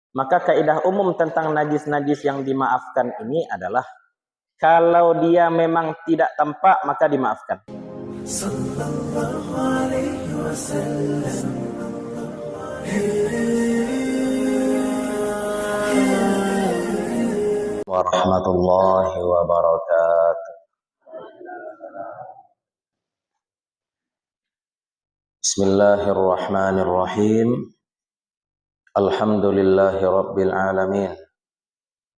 Maka kaidah umum tentang najis-najis yang dimaafkan ini adalah kalau dia memang tidak tampak maka dimaafkan. Sallallahu alaihi wasallam. Warahmatullahi wabarakatuh. Bismillahirrahmanirrahim. Alhamdulillahi rabbil alamin.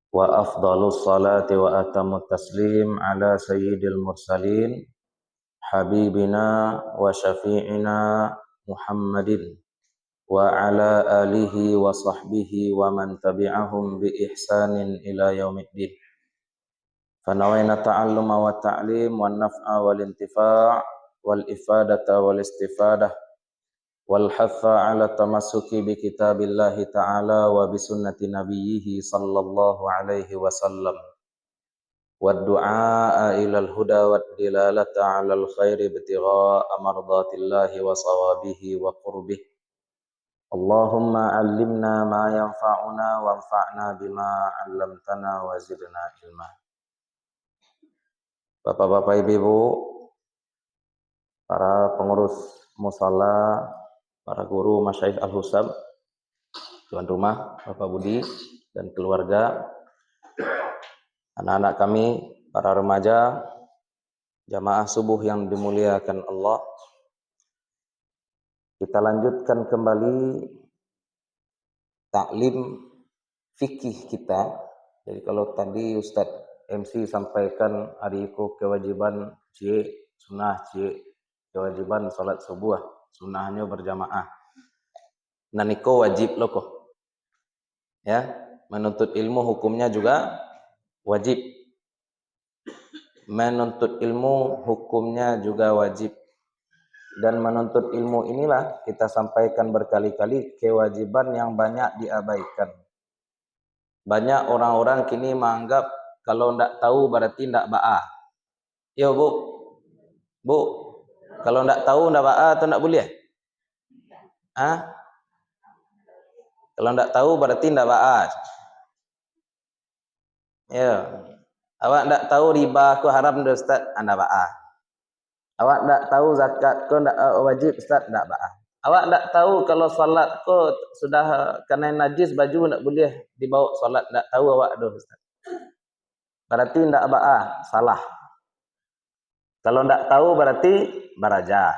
Wa afdalus salati wa atamut taslim ala sayyidil mursalin habibina wa syafi'ina Muhammadin wa ala alihi wa sahbihi wa man tabi'ahum bi ihsanin ila yaumiddin. Fanawayna ta'alluma wa ta'lim wa naf'a wal intifa' wal ifadata wal istifadah wal hatha ala tamassuki bi kitabillahi ta'ala wa bi sunnati nabiyhi sallallahu alaihi wasallam wa du'a ilal huda wa dilalata ala al khairi ibtigha'a mardatillahi wa sawabihi wa qurbih. Allahumma allimna ma yanfa'una wanfa'na bima 'allamtana wa zidna ilma. Bapak-bapak, ibu-ibu, para pengurus musala, para guru, masyayikh al-husab, tuan rumah, Bapak Budi dan keluarga, anak-anak kami, para remaja, jamaah subuh yang dimuliakan Allah. Kita lanjutkan kembali taklim fikih kita. Jadi kalau tadi Ustadz MC sampaikan hari itu kewajiban sunnah kewajiban salat subuh, sunnahnya berjamaah. Nah niko wajib loko. Ya, menuntut ilmu hukumnya juga wajib. Menuntut ilmu hukumnya juga wajib. Dan menuntut ilmu inilah kita sampaikan berkali-kali kewajiban yang banyak diabaikan. Banyak orang-orang kini menganggap kalau ndak tahu berarti ndak ba'ah. Yo Bu, kalau ndak tahu ndak ba'ah atau ndak boleh? Kalau ndak tahu berarti ndak ba'ah. Ya. Awak ndak tahu riba ku haram dah Ustaz, anda ba'ah. Awak ndak tahu zakat ku ndak wajib Ustaz, ndak ba'ah. Awak ndak tahu kalau salat ku sudah kena najis baju ndak boleh dibawa salat, ndak tahu awak dah Ustaz. Berarti ndak ba'ah, salah. Kalau ndak tahu berarti baraja.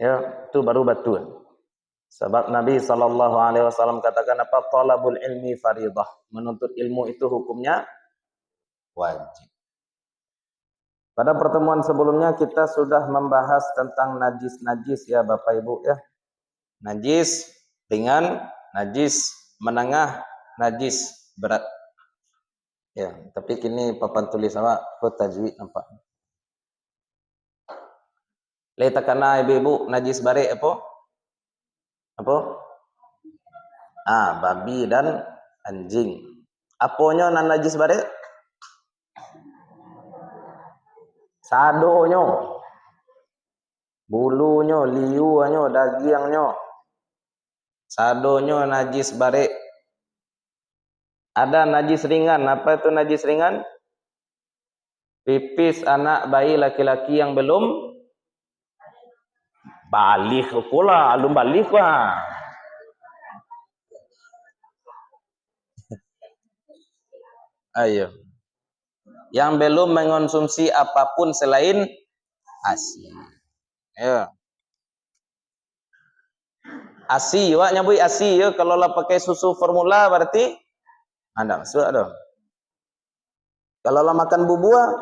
Ya, itu baru betul. Sebab Nabi SAW katakan apa? Talabul ilmi faridah. Menuntut ilmu itu hukumnya wajib. Pada pertemuan sebelumnya kita sudah membahas tentang najis-najis ya Bapak Ibu ya. Najis ringan, najis menengah, najis berat. Ya, tapi kini papan tulis awak ku tajwid nampak. Leta kana ibu-ibu najis bare apa? Apa? Babi dan anjing. Aponyo nan najis bare? Sadonyo. Bulunya, liuanyo, dagingnya. Sadonyo najis bare. Ada najis ringan. Apa itu najis ringan? Pipis anak bayi laki-laki yang belum balik pula, belum balik lah. Ayo. Yang belum mengonsumsi apapun selain ASI. Ya. ASI, wak nyabui ASI ya. Kalau lah pakai susu formula berarti anda masuk dong. Kalau lah makan bubua,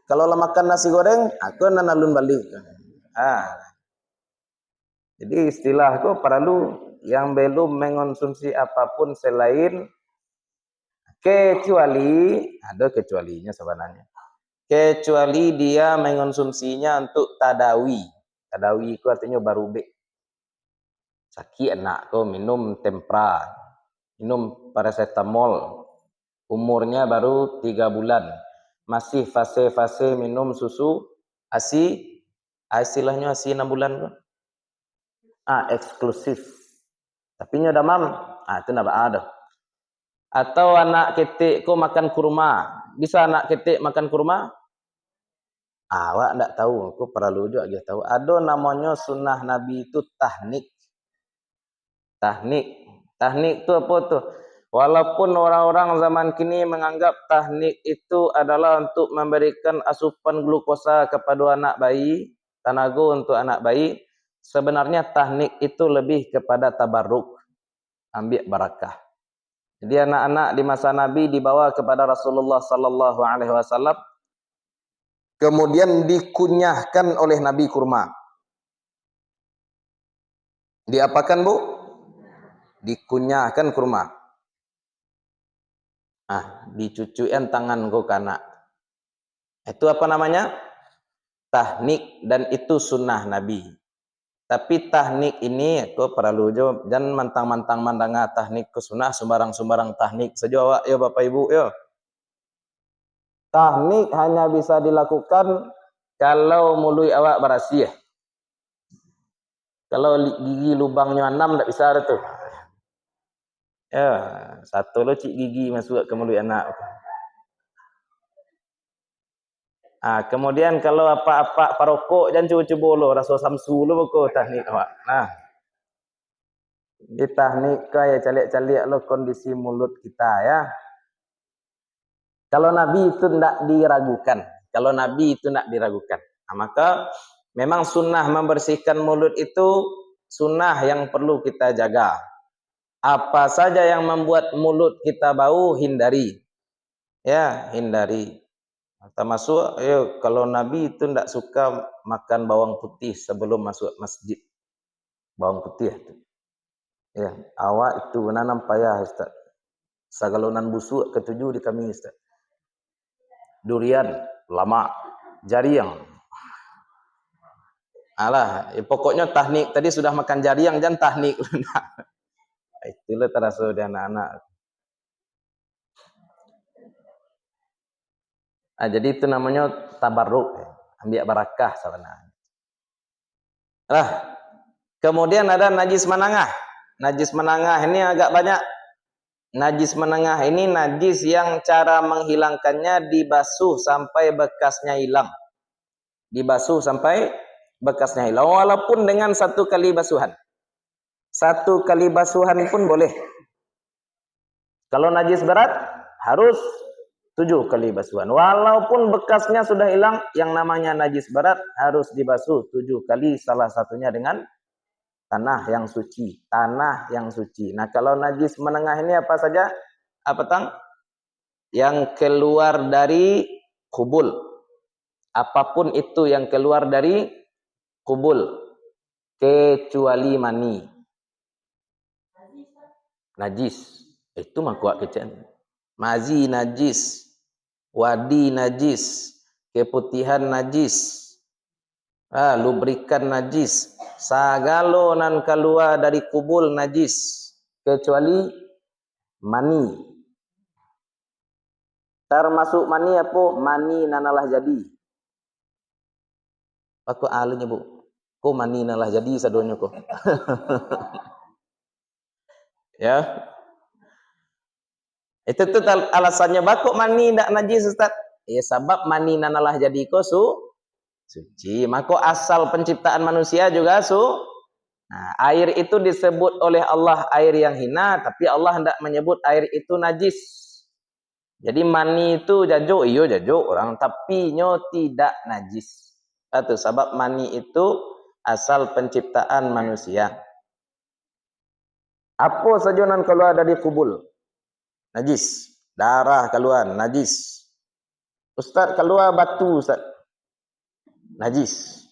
kalau lah makan nasi goreng, aku nanalun balik. Jadi istilahku perlu yang belum mengonsumsi apapun selain kecuali, ada kecualinya sebenarnya. Kecuali dia mengonsumsinya untuk tadawi. Tadawi itu artinya barubek. Sakit anak kau minum tempra, minum paracetamol. Umurnya baru 3 bulan. Masih fase-fase minum susu ASI. Istilahnya ASI 6 bulan. Eksklusif. Tapi nya damam Itu ndak ada. Atau anak ketik ko makan kurma. Bisa anak ketik makan kurma? Awak ndak tahu, aku perlu juga dia tahu. Ada namanya sunnah Nabi itu tahnik. Tahnik. Tahnik itu apa tuh? Walaupun orang-orang zaman kini menganggap tahnik itu adalah untuk memberikan asupan glukosa kepada anak bayi, tenaga untuk anak bayi, sebenarnya tahnik itu lebih kepada tabarruk, ambil barakah. Jadi anak-anak di masa Nabi dibawa kepada Rasulullah sallallahu alaihi wasallam, kemudian dikunyahkan oleh Nabi kurma. Diapakan, Bu? Dikunyahkan kurma. Dicucuin tangan go kanak. Itu apa namanya? Tahnik, dan itu sunnah Nabi. Tapi tahnik ini aku perlu jawab, jangan mantang-mantang mandanga tahnik ke sunnah, sembarang-sembarang tahnik saja ya Bapak Ibu ya. Tahnik hanya bisa dilakukan kalau mulut awak bersih. Kalau gigi lubangnya 6 tak bisa ada tuh. Ya, satu lo cik gigi masuk ke mulut anak. Kemudian kalau apa-apa parokok jangan cuba-cuba lo rasa samsu lo buku tahnik awak. Di tahnik ya calik-calik lo kondisi mulut kita ya. Kalau Nabi itu tidak diragukan. Kalau Nabi itu tidak diragukan. Maka memang sunnah membersihkan mulut itu sunnah yang perlu kita jaga. Apa saja yang membuat mulut kita bau, hindari. Ya, hindari. Termasuk kalau Nabi itu tidak suka makan bawang putih sebelum masuk masjid. Bawang putih itu. Ya, awak itu nanam payah Ustaz. Sagalonan busuk ketujuh di kami Ustaz. Durian lama, jariang. Pokoknya tahnik tadi sudah makan jariang, jangan tahnik. Itulah terasa di anak-anak. Jadi itu namanya tabarruk, ambil barakah sebenarnya. Kemudian ada najis menengah. Najis menengah ini agak banyak. Najis menengah ini najis yang cara menghilangkannya dibasuh sampai bekasnya hilang. Dibasuh sampai bekasnya hilang. Walaupun dengan satu kali basuhan. Satu kali basuhan pun boleh. Kalau najis berat harus 7 kali basuhan. Walaupun bekasnya sudah hilang, yang namanya najis berat harus dibasuh 7 kali. Salah satunya dengan tanah yang suci. Tanah yang suci. Nah, kalau najis menengah ini apa saja? Apa tang? Yang keluar dari kubul. Apapun itu yang keluar dari kubul. Kecuali mani. Najis. Itu makuak kecen. Mazi najis. Wadi najis. Keputihan najis. Lubrikan najis. Sagalo nan keluar dari kubul najis. Kecuali mani. Termasuk mani apa? Mani nanalah jadi. Aku alunya Bu. Ko mani nanalah jadi sadonya ko. Ya. Itu tuh alasannya bakok mani ndak najis Ustaz. Ya sebab mani nanalah jadi ko suci. Maka asal penciptaan manusia juga air itu disebut oleh Allah air yang hina, tapi Allah hendak menyebut air itu najis. Jadi mani itu jajuk, orang, tapi nyo tidak najis. Itu sebab mani itu asal penciptaan manusia. Apa saja nan keluar dari kubul? Najis. Darah keluar, najis. Ustaz keluar batu, Ustaz. Najis.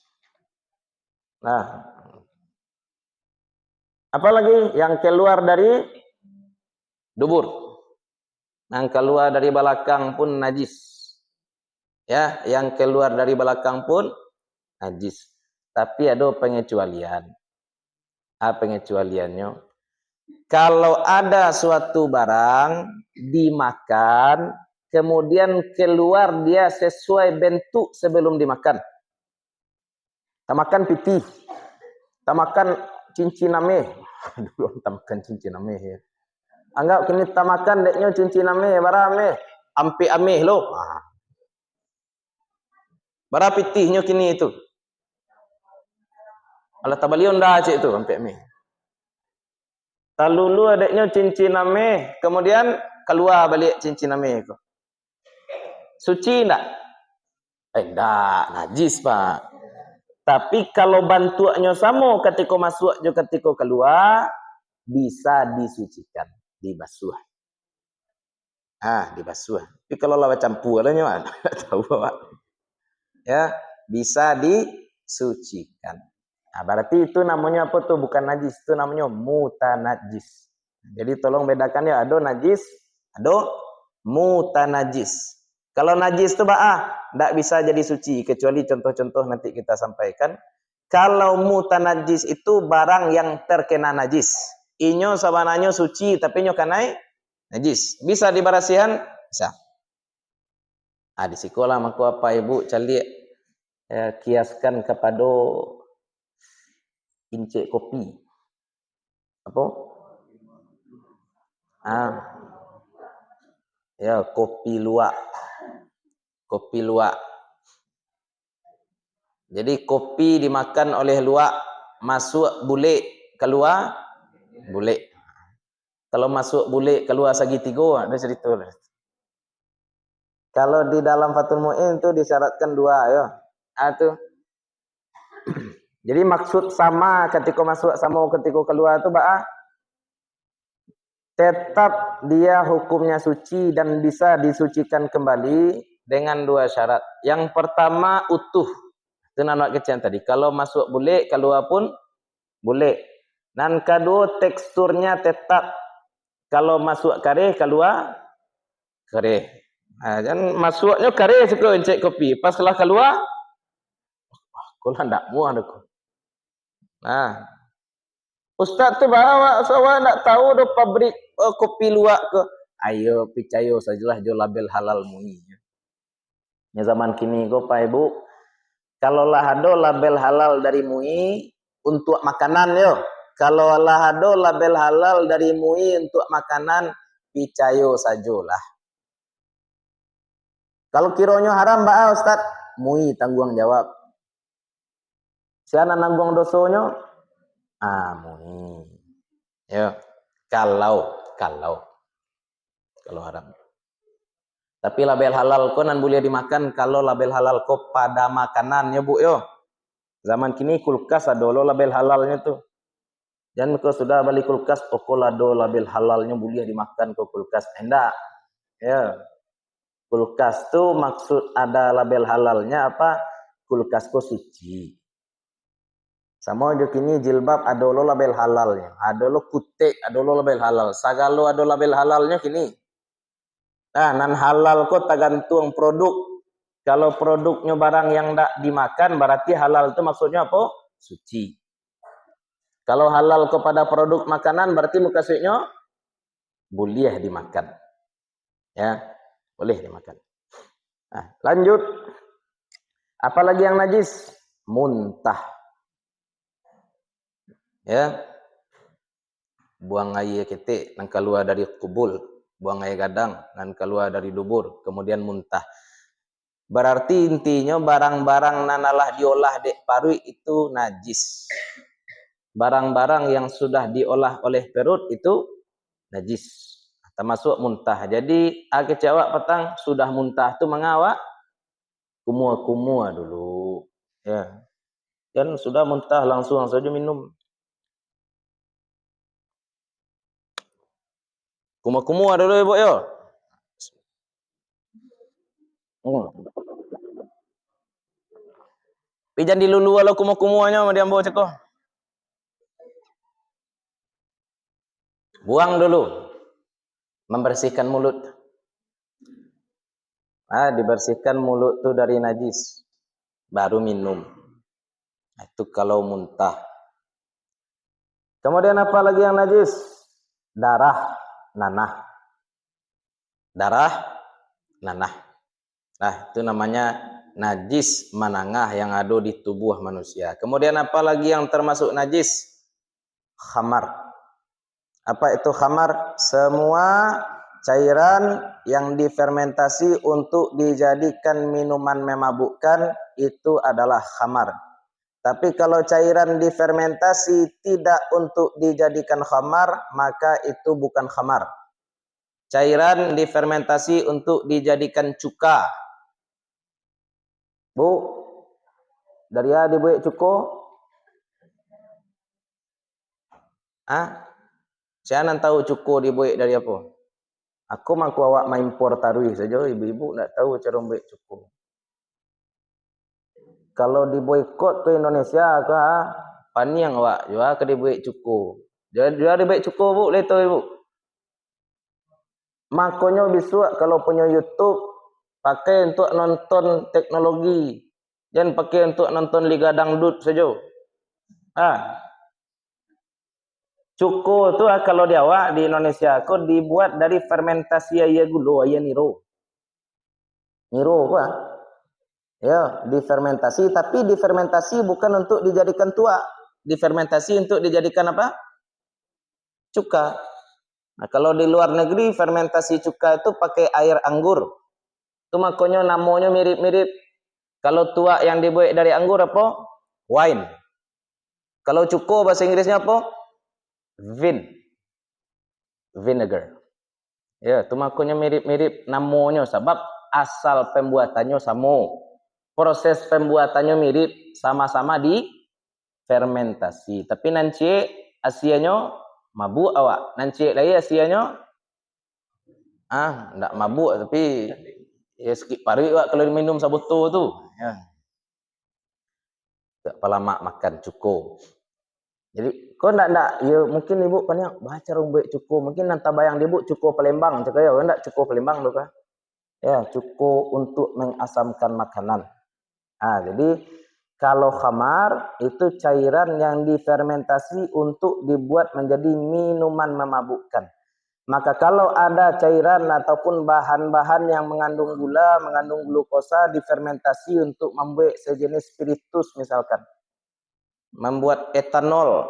Apalagi yang keluar dari dubur. Yang keluar dari belakang pun najis. Ya, yang keluar dari belakang pun najis. Tapi ada pengecualian. Pengecualiannya, kalau ada suatu barang dimakan, kemudian keluar dia sesuai bentuk sebelum dimakan. Tak makan pitih, tak makan cincin ameh. Dulu tak makan cincin ameh ya. Anggap kini tak makan deknya cincin ame, barame, ampe ame lo. Bara pitihnya kini itu. Alah tabalion dah cik tu ampe ame. Talulu adeknya cincin ame, kemudian keluar balik cincin ame itu. Suci enggak? Enggak, najis pak. Tapi kalau bantuannya sama ketika masuk juga ketika keluar, bisa disucikan, dibasuh. Dibasuh. Tapi kalau lawa campur lah nyawa, tahu pak. Ya, bisa disucikan. Nah, berarti itu namanya apa tuh? Bukan najis, itu namanya mutanajis. Jadi tolong bedakan ya, ada najis, ada mutanajis. Kalau najis itu tidak bisa jadi suci, kecuali contoh-contoh nanti kita sampaikan. Kalau mutanajis itu barang yang terkena najis. Inyo sabananya suci, tapi inyo kanai najis. Bisa dibarasihan? Bisa. Di sekolah maku apa ibu calik kiaskan kepada incik kopi. Apa? Ya, kopi luwak. Kopi luwak. Jadi kopi dimakan oleh luwak, masuk bulik, keluar bulik. Kalau masuk bulik, keluar segitiga, ada cerita. Kalau di dalam Fathul Mu'in itu disyaratkan 2 ya. Itu. Jadi maksud sama ketika masuk sama ketika keluar itu tetap dia hukumnya suci dan bisa disucikan kembali dengan 2 syarat. Yang pertama utuh. Itu anak kecil tadi. Kalau masuk boleh, keluar pun boleh. Dan kedua teksturnya tetap. Kalau masuk kareh, keluar kareh. Dan masuknya kareh suka encik kopi. Pas setelah keluar, aku lah tak muah aku. Ustaz tu bawa saya nak tahu do pabrik kopi luwak ke. Ayo percaya sajalah jo label halal MUI. Ya zaman kini go Pak Ibu, kalau lah ada label halal dari MUI untuk makanan yo. Kalau lah ada label halal dari MUI untuk makanan, percaya sajalah. Kalau kiranya haram Ustaz, MUI tanggung jawab. Siapa nanggung dosanya? MUI. Ya, kalau haram. Tapi label halal ko nan boleh dimakan kalau label halal ko pada makanannya bu yo. Zaman kini kulkas ada lo label halalnya tuh. Dan kalau sudah balik kulkas ada label halalnya boleh dimakan ke kulkas. Enggak. Ya. Kulkas tuh maksud ada label halalnya apa? Kulkas ko suci. Sama aja kini jilbab ada lo label halalnya. Ada lo kutek, ada lo label halal. Sagalo ada label halalnya kini. Nan halal kok tergantung produk. Kalau produknya barang yang tak dimakan, berarti halal itu maksudnya apa? Suci. Kalau halal kepada produk makanan, berarti maksudnya boleh dimakan. Ya, boleh dimakan. Lanjut. Apalagi yang najis? Muntah. Ya. Buang air ketik yang keluar dari kubul. Buang air gadang dan keluar dari dubur, kemudian muntah. Berarti intinya barang-barang nanalah diolah dek parut itu najis. Barang-barang yang sudah diolah oleh perut itu najis. Termasuk muntah. Jadi kecewak petang sudah muntah itu mengawak kumua-kumua dulu. Ya. Dan sudah muntah langsung saja minum. Kumua-kumua dulu ibu yo. Pijan dilulu walau kumua-kumuanya sama diambil ceko. Buang dulu. Membersihkan mulut. Dibersihkan mulut tu dari najis. Baru minum. Itu kalau muntah. Kemudian apa lagi yang najis? Darah, nanah. Darah, nanah. Itu namanya najis manangah yang ada di tubuh manusia. Kemudian apa lagi yang termasuk najis? Khamar. Apa itu khamar? Semua cairan yang difermentasi untuk dijadikan minuman memabukkan itu adalah khamar. Tapi kalau cairan difermentasi tidak untuk dijadikan khamar, maka itu bukan khamar. Cairan difermentasi untuk dijadikan cuka. Bu, dari ya dibuat cuko? Saya nan tahu cuko dibuat dari apa? Aku mangku awak main impor tarui saja, ibu-ibu nak tahu cara buat cuko. Kalau diboikot ke Indonesia ke paniang awak juga ke dibuat cuko. Dia dibuat cuko bu, leto ibu. Makanya bisa kalau punya YouTube pakai untuk nonton teknologi, jangan pakai untuk nonton Liga Dangdut saja. Cuko tu kalau di awak di Indonesia kau dibuat dari fermentasi ayam gula, ayam niro. Niro apa? Ya, difermentasi, tapi difermentasi bukan untuk dijadikan tua. Difermentasi untuk dijadikan apa? Cuka. Nah, kalau di luar negeri fermentasi cuka itu pakai air anggur. Itu makanya namanya mirip-mirip. Kalau tua yang dibuat dari anggur apa? Wine. Kalau cuko bahasa Inggrisnya apa? Vinegar. Ya, itu makanya mirip-mirip namanya sebab asal pembuatannya sama. Proses pembuatannya mirip, sama-sama di fermentasi. Tapi nanti asianya mabuk awak. Nanti lagi asianya enggak mabuk tapi ya sikit pari awak kalau minum sabuto tu. Ya. Tak lama makan cukup. Jadi kau ndak ya mungkin ibu banyak baca rumbek cukup, mungkin nanti bayang ibu cukup Palembang cakap ya, ndak cukup Palembang tu kah? Ya, cukup untuk mengasamkan makanan. Jadi kalau khamar itu cairan yang difermentasi untuk dibuat menjadi minuman memabukkan. Maka kalau ada cairan ataupun bahan-bahan yang mengandung gula, mengandung glukosa difermentasi untuk membuat sejenis spiritus misalkan, membuat etanol,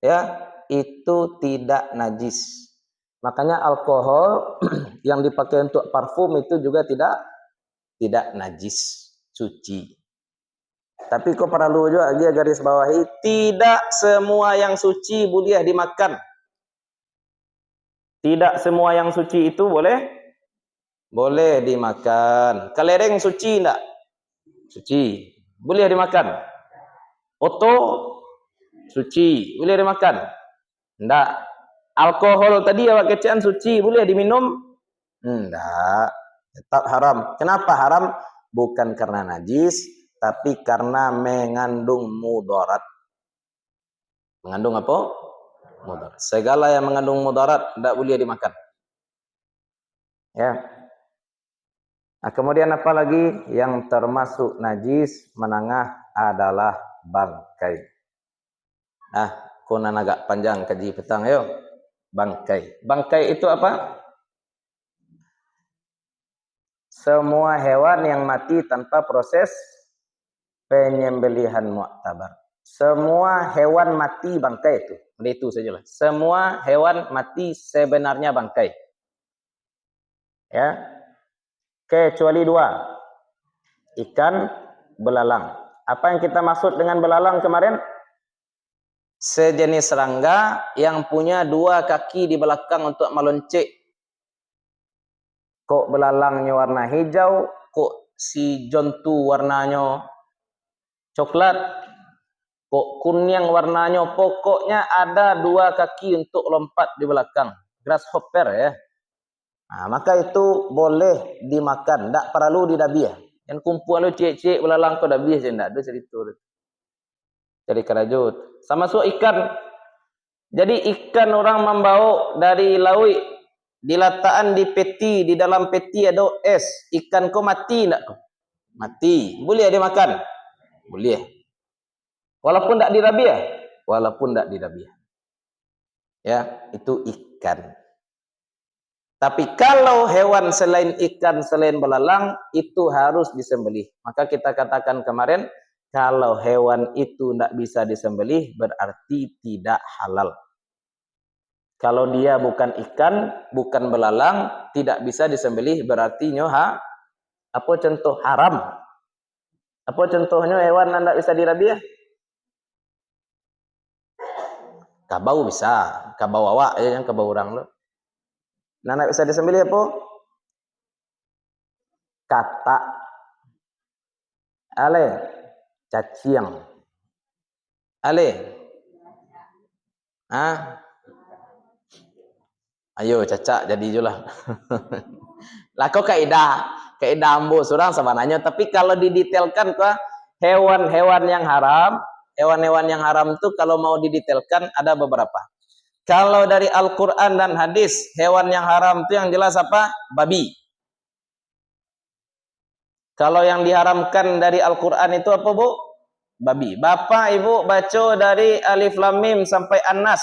ya itu tidak najis. Makanya alkohol yang dipakai untuk parfum itu juga tidak najis, suci. Tapi kau perlu juga dia garis bawahi, tidak semua yang suci boleh dimakan. Tidak semua yang suci itu boleh dimakan. Kelereng suci enggak? Suci. Boleh dimakan. Oto suci, boleh dimakan? Enggak. Alkohol tadi awak kecaan suci, boleh diminum? Enggak. Tetap haram. Kenapa haram? Bukan karena najis, tapi karena mengandung mudarat. Mengandung apa? Mudarat. Segala yang mengandung mudarat tidak boleh dimakan. Ya. Nah, kemudian apa lagi yang termasuk najis menengah adalah bangkai. Konan agak panjang kaji petang yo. Bangkai. Bangkai itu apa? Semua hewan yang mati tanpa proses penyembelihan mu'tabar. Semua hewan mati bangkai itu. Itu sajalah. Semua hewan mati sebenarnya bangkai. Ya. Kecuali dua. Ikan belalang. Apa yang kita maksud dengan belalang kemarin? Sejenis serangga yang punya dua kaki di belakang untuk meloncek. Kok belalangnya warna hijau, kok si jontu warnanya coklat, kok kuning warnanya, pokoknya ada dua kaki untuk lompat di belakang. Grasshopper ya. Maka itu boleh dimakan, tidak perlu didabiah. Yang kumpulan lu cek-cek belalang kau dabiah je ndak ada cerita. Jadi kerajut. Sama so ikan. Jadi ikan orang membawa dari laut diletakkan di peti, di dalam peti ada es. Ikan kau mati enggak kau? Mati. Boleh dia makan? Boleh. Walaupun enggak dirabiah? Walaupun enggak dirabiah. Ya, itu ikan. Tapi kalau hewan selain ikan, selain belalang, itu harus disembelih. Maka kita katakan kemarin, kalau hewan itu tidak bisa disembelih, berarti tidak halal. Kalau dia bukan ikan, bukan belalang, tidak bisa disembelih, berarti nyoha. Apa contoh haram? Apa contohnya hewan yang tidak bisa dirabiah? Kabau bisa, kabau awak ya, yang kabau orang lo. Nah, tidak bisa disembelih apa? Katak, ale, caciang, ale, ah, ayo cacak jadi julah. Lah kok kaidah ambo surang sebenarnya, tapi kalau didetailkan ke hewan-hewan yang haram, hewan-hewan yang haram itu kalau mau didetailkan ada beberapa. Kalau dari Al-Qur'an dan hadis, hewan yang haram itu yang jelas apa? Babi. Kalau yang diharamkan dari Al-Qur'an itu apa, Bu? Babi. Bapak Ibu baca dari Alif Lam Mim sampai An-Nas.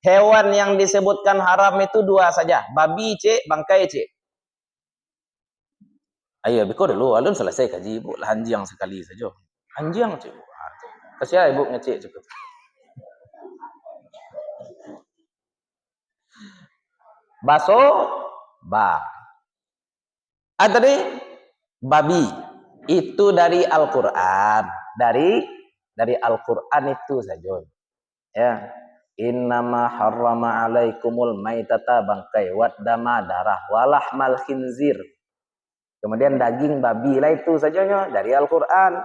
Hewan yang disebutkan haram itu dua saja, babi cik, bangkai cik. Ayo, biko dulu, alun selesai kaji ibu, hanjiang sekali saja. Hanjiang cik. Kasih ibu ngecek cukup. Baso, ba. Tadi babi itu dari Al-Qur'an, dari Al-Qur'an itu saja. Ya. Innama harrama alaikumul maitata bangkai waddama darah walahmal khinzir. Kemudian daging babi lah itu sajanya dari Al-Qur'an.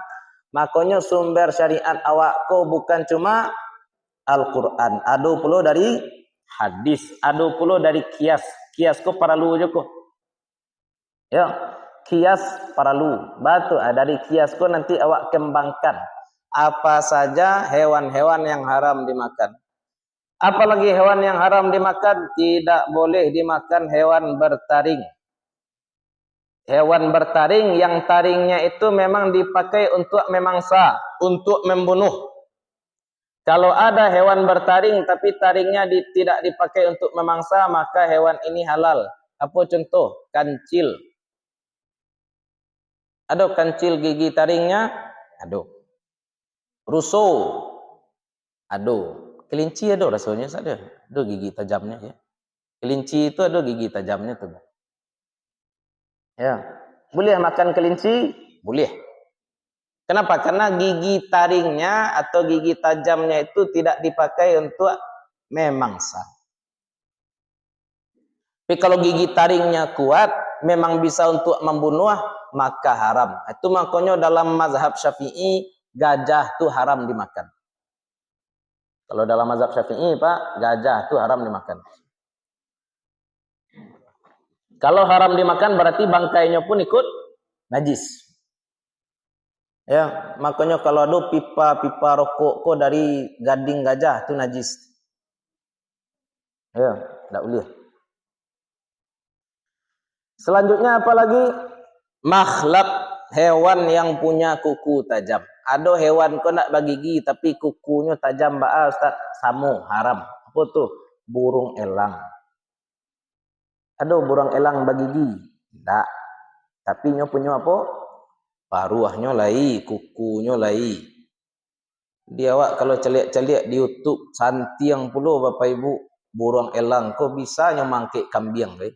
Makanya sumber syariat awakku bukan cuma Al-Qur'an, ada pula dari hadis, ada pula dari kias. Kias ko paralu je ko. Ya, kias paralu. Batu dari kias ko nanti awak kembangkan apa saja hewan-hewan yang haram dimakan. Apalagi hewan yang haram dimakan, tidak boleh dimakan hewan bertaring. Hewan bertaring yang taringnya itu memang dipakai untuk memangsa, untuk membunuh. Kalau ada hewan bertaring tapi taringnya tidak dipakai untuk memangsa, maka hewan ini halal. Apa contoh? Kancil. Ada kancil gigi taringnya? Ada. Ruso. Ada. Kelinci ada rasanya, ada gigi tajamnya ya. Kelinci itu ada gigi tajamnya tuh. Ya. Boleh makan kelinci? Boleh. Kenapa? Karena gigi taringnya atau gigi tajamnya itu tidak dipakai untuk memangsa. Tapi kalau gigi taringnya kuat, memang bisa untuk membunuh, maka haram. Itu makanya dalam mazhab Syafi'i, gajah itu haram dimakan. Kalau dalam mazhab Syafi'i, Pak, gajah itu haram dimakan. Kalau haram dimakan berarti bangkainya pun ikut najis. Ya, makanya kalau ada pipa rokok kok dari gading gajah itu najis. Ya, tidak boleh. Selanjutnya apa lagi? Makhluk hewan yang punya kuku tajam. Ada hewan kok nak bagigi tapi kukunya tajam baal Ustaz, samu haram. Apa tuh? Burung elang. Ada burung elang bagigi? Tidak. Tapi nyo punya apa? Paruahnya lai, kukunya lai. Dia awak kalau celiak-celiak di YouTube santiang puluh Bapak Ibu burung elang kok bisa nyo mangkik kambing deh.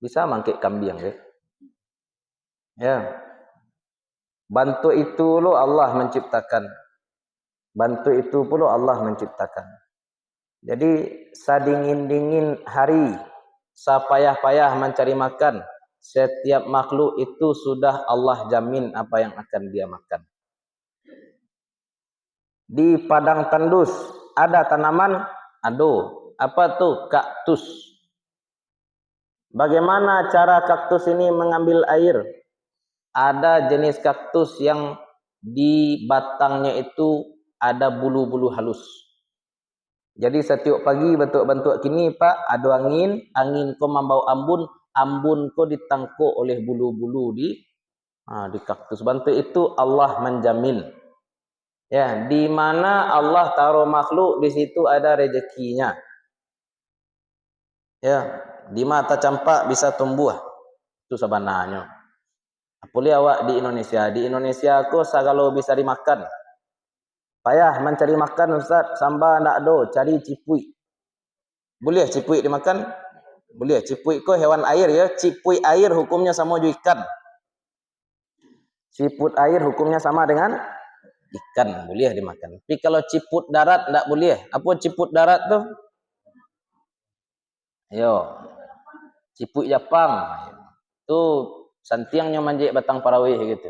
Bisa mangkik kambing deh. Ya. Bantu itu lo Allah menciptakan. Bantu itu pula Allah menciptakan. Jadi sadingin-dingin hari, sapayah-payah mencari makan, setiap makhluk itu sudah Allah jamin apa yang akan dia makan. Di padang tandus ada tanaman, apa tuh? Kaktus. Bagaimana cara kaktus ini mengambil air? Ada jenis kaktus yang di batangnya itu ada bulu-bulu halus. Jadi setiap pagi bentuk-bentuk kini Pak, ada angin ko membawa ambun ko ditangkuk oleh bulu-bulu di kaktus. Bentuk itu Allah menjamin. Ya, di mana Allah taruh makhluk di situ ada rezekinya. Ya, di mata campak bisa tumbuh. Itu sebenarnya. Apalagi awak di Indonesia. Di Indonesia aku segala bisa dimakan. Payah mencari makan Ustaz. Samba nak do, cari cipui. Boleh cipui dimakan? Boleh. Cipui ko hewan air ya. Cipui air hukumnya sama juga ikan. Ciput air hukumnya sama dengan ikan, boleh dimakan. Tapi kalau ciput darat tidak boleh. Apa ciput darat tuh? Yo, ciput Jepang. Tuh santiangnya manjek batang parawih gitu.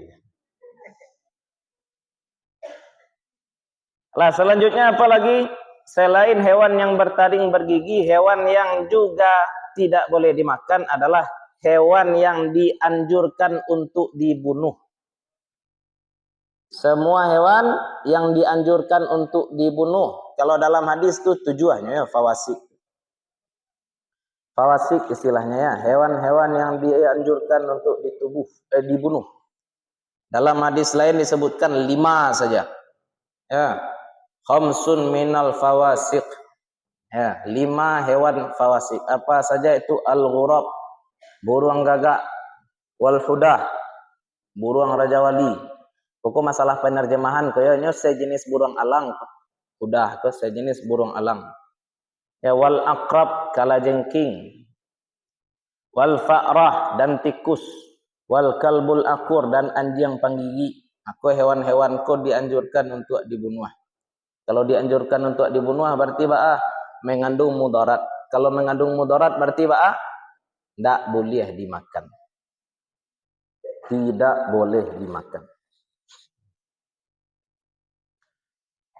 Lah selanjutnya apa lagi? Selain hewan yang bertaring bergigi, hewan yang juga tidak boleh dimakan adalah hewan yang dianjurkan untuk dibunuh. Semua hewan yang dianjurkan untuk dibunuh. Kalau dalam hadis itu tujuannya ya fawasik. Fawasik istilahnya ya, hewan-hewan yang dianjurkan untuk dibunuh. Dalam hadis lain disebutkan 5 saja. Ya. Khamsun minal fawasik. Ya, 5 hewan fawasik. Apa saja itu? Al-ghurab, burung gagak, wal hudah, burung raja wali. Pokok masalah penerjemahan kayaknya sejenis burung alang. Udah ke sejenis burung alang. Ya, wal aqrab, kalajengking. Wal fa'rah, dan tikus. Wal kalbul akur, dan anjing penggigi. Aku hewan-hewan ko dianjurkan untuk dibunuh. Kalau dianjurkan untuk dibunuh berarti mengandung mudarat. Kalau mengandung mudarat berarti tidak boleh dimakan. Tidak boleh dimakan.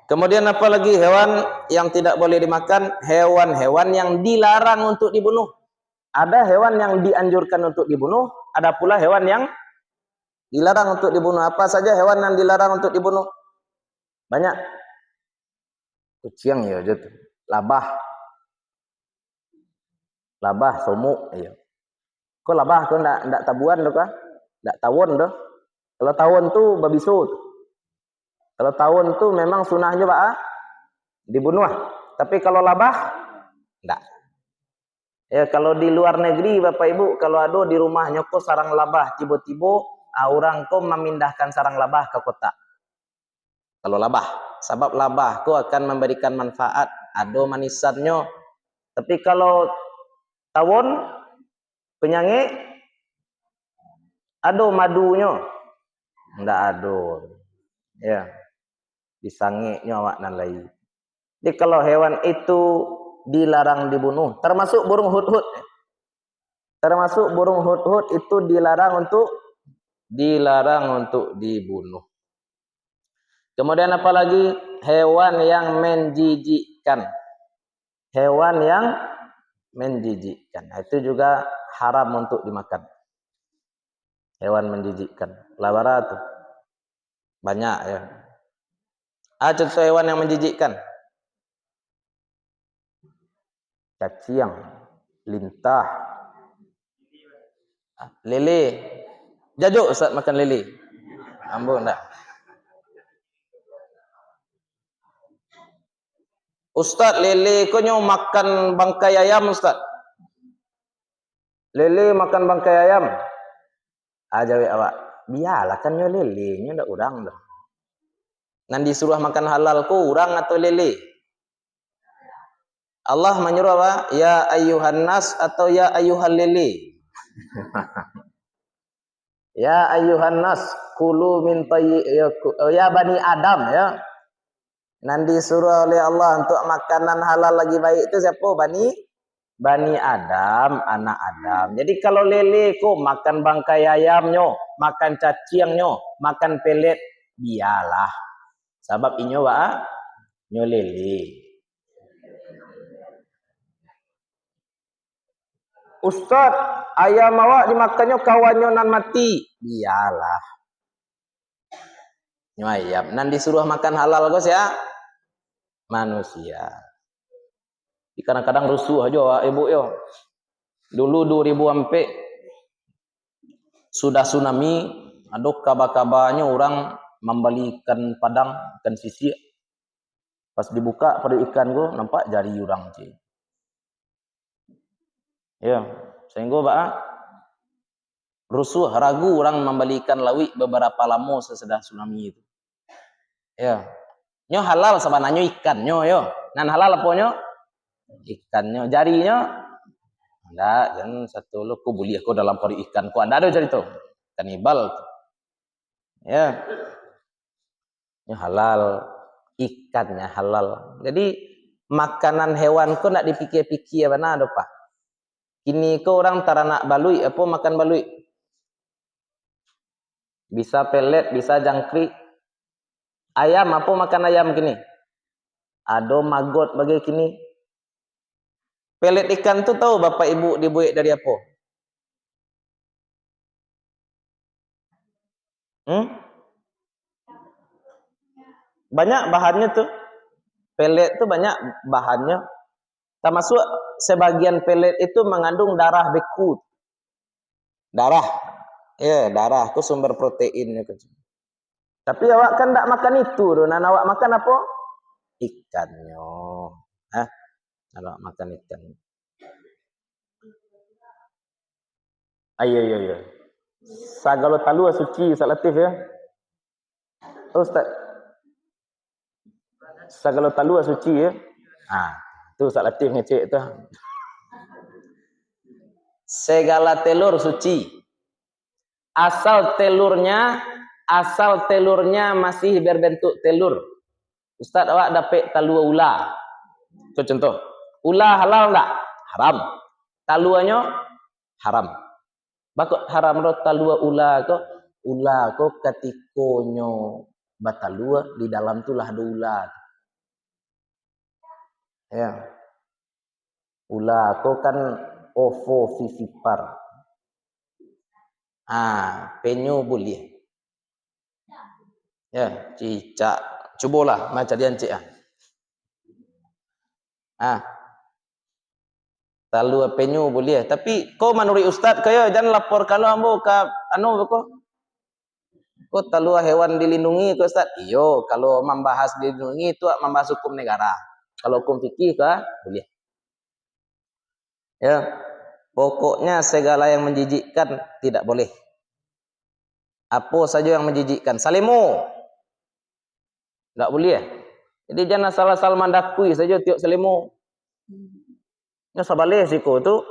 Kemudian apa lagi hewan yang tidak boleh dimakan? Hewan-hewan yang dilarang untuk dibunuh. Ada hewan yang dianjurkan untuk dibunuh, ada pula hewan yang dilarang untuk dibunuh. Apa saja hewan yang dilarang untuk dibunuh? Banyak. Kucing ya gitu. Labah, somuk ya. Kok labah kok ndak tabuan doh kah? Ndak tawon doh. Kalau tawon tuh babisu. Kalau tawon tuh memang sunahnya dibunuh. Tapi kalau labah ndak. Ya kalau di luar negeri Bapak Ibu kalau ada di rumahnya kok sarang labah tiba-tiba orang kok memindahkan sarang labah ke kota. Kalau labah, sebab labah kok akan memberikan manfaat, ada manisannya. Tapi kalau tawon penyanyi ada madunya. Ndak ada. Ya. Disangiknya awak nan lain. Jadi kalau hewan itu dilarang dibunuh, termasuk burung hudhud. Termasuk burung hudhud itu dilarang untuk dibunuh. Kemudian apalagi hewan yang menjijikkan. Hewan yang menjijikkan. Itu juga haram untuk dimakan. Hewan menjijikkan. Labara tuh. Banyak ya. Contoh hewan yang menjijikkan. Cacing, lintah, lele. Jajuk Ustaz makan lele. Ambon enggak? Ustaz, lele konyo makan bangkai ayam Ustaz. Lele makan bangkai ayam. Jawi awak. Biarlah kan yo lele, nyo ndak urang dah. Nan disuruh makan halal ko urang atau lele? Allah menyuruh apa? Ya ayyuhan nas atau ya ayyuhal lele? Ya ayyuhan nas kulu min ya bani Adam ya. Nan disuruh oleh Allah untuk makanan halal lagi baik itu siapa? Bani Adam, anak Adam. Jadi kalau lele ko makan bangkai ayamnya, makan cacingnya, makan pelet, biarlah. Sebab inyo nyo lele. Ustaz, ayam awak dimakannya kawannya nan mati. Biarlah. Nyo ayam. Nan disuruh makan halal kos ya. Manusia. Kadang-kadang rusuh aja ibu yo. Dulu 2004 sudah tsunami, ada kabar-kabarnya orang membalikan padang ikan sisir. Pas dibuka pada ikan gua nampak jari orang je. Ya, sehingga rusuh ragu orang membalikan lawi beberapa lama sesudah tsunami itu. Ya. Nyo halal sebenarnya ikannya yo. Nan halal apa nyo? Ikannya, jarinya, enggak, kan satu lu ku boleh aku dalam pori ikan ku ada jari tuh. Kanibal. Ya, ini halal. Ikannya halal. Jadi makanan hewanku nak dipikir-pikir mana ada pak. Kini ko orang taranak balui, apa makan balui? Bisa pelet, bisa jangkrik. Ayam, apa makan ayam kini? Ado magot bagi kini. Pelet ikan tu tahu bapak ibu dibuat dari apa? Banyak bahannya tuh. Pelet tu banyak bahannya. Termasuk sebagian pelet itu mengandung darah beku. Darah. Ya, darah itu sumber proteinnya. Tapi awak kan tak makan itu. Dan awak makan apa? Ikannya. Hah? Awak makan ikan. Ayo, ayo, ayo. Sagalo talu suci, Ustaz Latif ya. Ustaz. Sagalo talu suci ya. Tu Ustaz Latif ngecek tu. Segala telur suci. Asal telurnya masih berbentuk telur. Ustaz awak dapat talua ular. Itu contoh. Ular halal enggak? Haram. Taluanya haram. Bakok haram ro talua ular ko katikonyo batalua di dalam tu lah ada ular. Ya. Ular ko kan ovovivipar. Penyu boleh. Ya, cicak. Cubalah macam dia encik Talua penyu boleh. Tapi kau menurut ustaz kaya jangan laporkan ambo ke kau talua hewan dilindungi ke ustaz. Iyo, kalau membahas dilindungi itu membahas hukum negara. Kalau hukum fikih ke boleh. Ya. Pokoknya segala yang menjijikkan tidak boleh. Apa saja yang menjijikkan. Salimu. Enggak boleh. Jadi jangan asal-asal mandakui saja tiuk salimu. Ya sabaleh siko tu.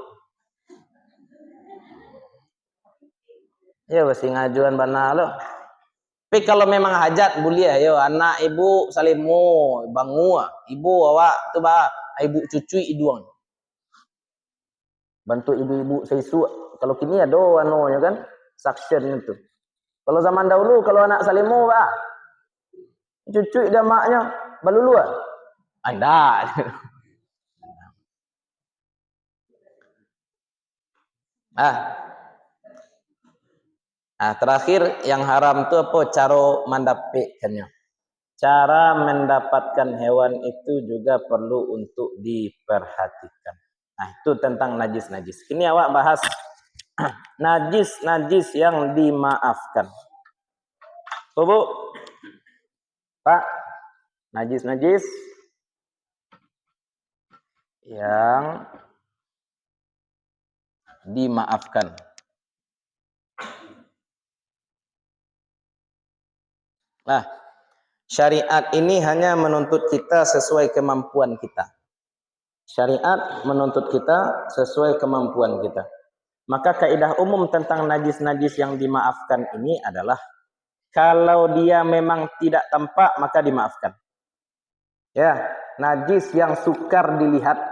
Ya basi ngajuan bana lo. Tapi kalau memang hajat boleh yo anak ibu salimu bangu ibu awak tu ba ibu cucu iduang. Bantu ibu-ibu seisu. Kalau kini ada anunya kan suction itu. Kalau zaman dahulu kalau anak salimu ba cucu dia maknya balulu Anda. Terakhir yang haram tu apa cara mendapatkannya. Cara mendapatkan hewan itu juga perlu untuk diperhatikan. Itu tentang najis-najis. Ini awak bahas najis-najis yang dimaafkan. Bu, Pak, najis-najis yang dimaafkan. Syariat ini hanya menuntut kita sesuai kemampuan kita. Syariat menuntut kita sesuai kemampuan kita. Maka kaidah umum tentang najis-najis yang dimaafkan ini adalah kalau dia memang tidak tampak maka dimaafkan. Ya, najis yang sukar dilihat.